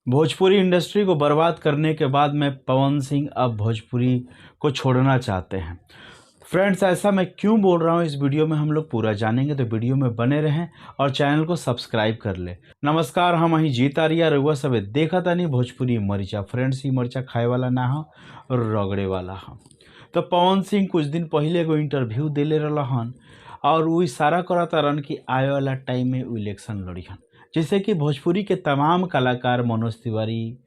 Bhojpuri industry को बर्बाद करने के बाद में पवन सिंह अब भोजपुरी को छोड़ना चाहते हैं। फ्रेंड्स, ऐसा मैं क्यों बोल रहा हूँ इस वीडियो में हम लोग पूरा जानेंगे, तो वीडियो में बने रहें और चैनल को सब्सक्राइब कर ले। नमस्कार, हम अही जीत आर्या रउआ सब देखा तानी भोजपुरी मरिचा। फ्रेंड्स, ये मरिचा खाए वाला ना हो और रगड़े वाला हो। तो पवन सिंह कुछ दिन पहले एगो इंटरव्यू दिले रहन और वो इशारा करता रहन कि आए वाला टाइम में इलेक्शन लड़िहन, जैसे कि भोजपुरी के तमाम कलाकार मनोज तिवारी,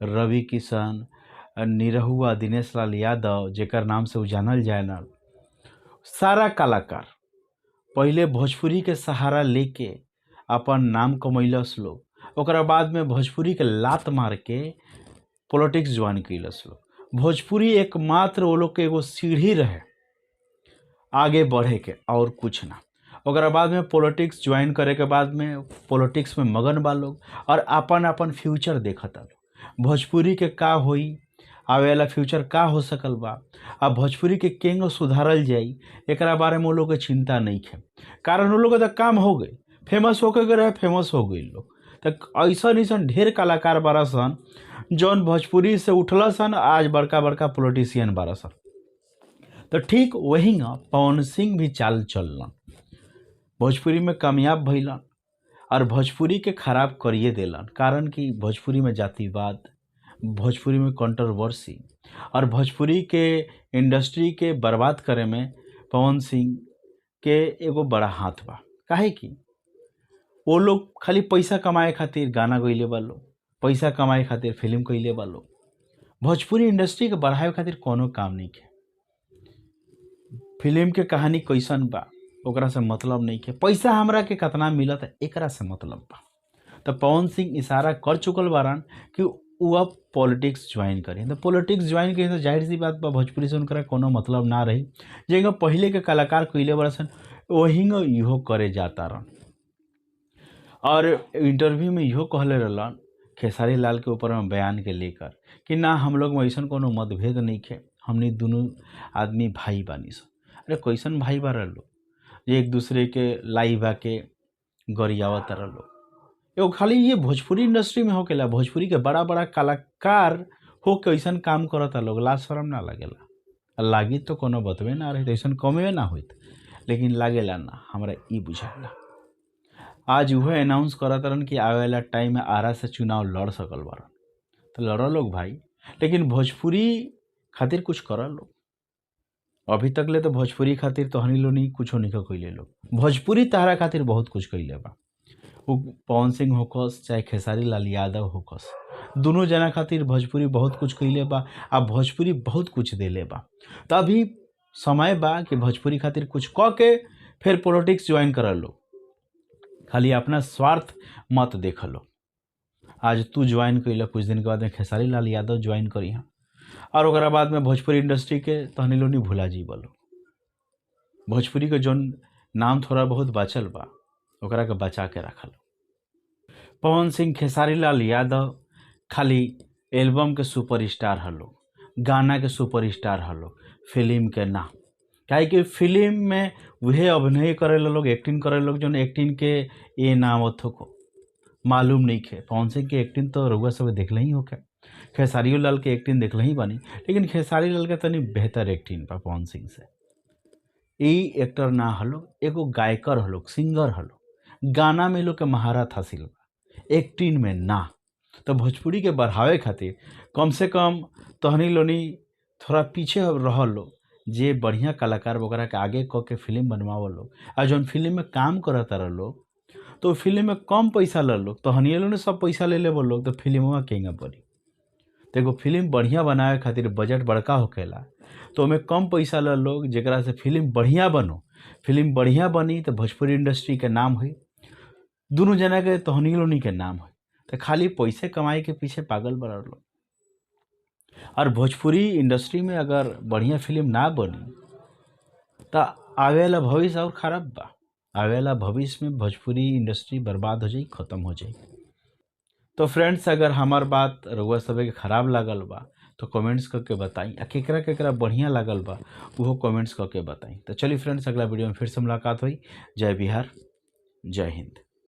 रवि किशन, निरहुआ, दिनेश लाल यादव, जेकर नाम से वो जानल जाए ना, सारा कलाकार पहले भोजपुरी के सहारा लेके अपन नाम कमैलस लोग। ओकरा बाद में भोजपुरी के लात मार के पॉलिटिक्स ज्वाइन कैलस लोग। भोजपुरी एकमात्र वो लोग के एगो सीढ़ी रहे आगे बढ़े के, और कुछ ना। ओकरा बाद में पॉलिटिक्स ज्वाइन करे के बाद में पॉलिटिक्स में मगन बा लोग और अपन अपन फ्यूचर देखता लोग। भोजपुरी के का होई, आवे वाला फ्यूचर का हो सकल बा, अब भोजपुरी के केंगो सुधारल जाई, एकरा बारे में वो लोग के चिंता नहीं है। कारण वो लोग का तो काम हो गई, फेमस होके गए रहे, फेमस हो गई लोग। तो ऐसा ढेर कलाकार बारा सन जौन भोजपुरी से उठल सन, आज बड़का बड़का पॉलिटिशियन बारा सन। तो ठीक वही पवन सिंह भी चाल चलन, भोजपुरी में कामयाब भइलन और भोजपुरी के खराब करिए देलन। कारण कि भोजपुरी में जातिवाद, भोजपुरी में कंट्रोवर्सी और भोजपुरी के इंडस्ट्री के बर्बाद करे में पवन सिंह के एगो बड़ा हाथ बा। काहे कि वो लोग खाली पैसा कमाए खातिर गाना गइले बा लोग, पैसा कमाए खातिर फिल्म कइले बा लोग। भोजपुरी इंडस्ट्री के बढ़ावे खातिर कोनो काम नहीं है। फिल्म के कहानी कैसन बा ओकरा से मतलब नहीं है, पैसा हमरा के कितना मिलत है एकरा से मतलब बा। तो पवन सिंह इशारा कर चुकल बारन कि वो अब पॉलिटिक्स ज्वाइन करें। तो पॉलिटिक्स ज्वाइन करें तो जाहिर सी बात बा भोजपुरी से उनका कोनो मतलब ना रही। जेगा पहले के कलाकार कइले बरसन वही इहो करे जाता रहन। और इंटरव्यू में इहो कहले रहलन खेसारी लाल के ऊपर में बयान के लेकर कि ना हम लोग में ऐसा कोनो मतभेद नहीं है, हमने दोनों आदमी भाई बानी सन। अरे कैसन भाई बा लोग जे एक दूसरे के लाइव आके गरियावत लोग। एगो खाली ये भोजपुरी इंडस्ट्री में होकेला, भोजपुरी के बड़ा बड़ा कलाकार हो के ऐसा काम करता लोग, लाज शरम ना लगेला। लागी तो कोनो बतवे ना रही, ऐसा कमे ना होत, लेकिन लागेला ना, हमरा ई बुझाला। आज वह अनाउंस करत रहन कि आवे वाला टाइम में आरा से चुनाव लड़ सकल बारन। तो लड़ लोग भाई, लेकिन भोजपुरी खातिर कुछ कर लोग। अभी तक ले तो भोजपुरी खातिर तो हनी लोग नहीं कुछ नहीं कैले लोग। भोजपुरी तारा खातिर बहुत कुछ कैले बा। वो पवन सिंह होकस चाहे खेसारी लाल यादव होकस, दोनों जना खातिर भोजपुरी बहुत कुछ कैले बा। अब भोजपुरी बहुत कुछ देले बा। तो अभी समय बा कि भोजपुरी खातिर कुछ कह के फिर पॉलिटिक्स ज्वाइन कर लो। खाली अपना स्वार्थ मत देख लो। आज तू ज्वाइन कैल, कुछ दिन के बाद में खेसारी लाल यादव ज्वाइन करी और ओकरा बाद में भोजपुरी इंडस्ट्री के तहनी लोग नहीं भूला जी बोलो। भोजपुरी के जौन नाम थोड़ा बहुत बचल बा ओकरा के बचा के रखल। पवन सिंह, खेसारी लाल यादव खाली एल्बम के सुपरस्टार हलो, गाना के सुपरस्टार हलो, फिल्म के ना। काहे कि फिल्म में वह अभिनय करे लोग, एक्टिंग करे लोग जौन एक्टिंग के ये नाम को मालूम नहीं है। पवन सिंह के एक्टिंग तो रउआ सब देखल ही होके, खेसारी लाल के एक्टिंग देखल ही बानी, लेकिन खेसारी लाल के तनी बेहतर एक्टिंग बा पवन सिंह से। ई एक्टर ना हलो, एगो गायकर हलो, सिंगर हलो, गाना में लोग के महारत हासिल बा, एक्टिंग में ना। तो भोजपुरी के बढ़ावे खातिर कम से कम तहनी लोनी थोड़ा पीछे रह लो। जे बढ़िया कलाकार वगैरह के आगे क के फिल्म बनवाओ लोग, और जौन फिल्म में काम करता रह लोग तो फिल्म में कम पैसा ले लोग, तो हनिए लोग ने सब पैसा ले वो लोग, तो फिल्म केंगा पड़ी। तो एगो फिल्म बढ़िया बनावे खातिर बजट बड़का होकेला, तो हमें कम पैसा ले लोग जरा से फिल्म बढ़िया बनो। फिल्म बढ़िया बनी तो भोजपुरी इंडस्ट्री के नाम हुई, दोनों जना के तहनी लोनी के नाम हुई। तो खाली पैसे कमाई के पीछे पागल बना लोग। और भोजपुरी इंडस्ट्री में अगर बढ़िया फिल्म ना बनी तो आवे वाला भविष्य और खराब बा। आवे वाला भविष्य में भोजपुरी इंडस्ट्री बर्बाद हो जाए, ख़त्म हो जाए। तो फ्रेंड्स, अगर हमार बात रउआ सबे के खराब लागल बा तो कमेंट्स करके बताई, आ केकरा केकरा बढ़िया लागल बा वो कमेंट्स करके बताई। तो चलिए फ्रेंड्स, अगला वीडियो में फिर से मुलाकात हुई। जय बिहार, जय हिंद।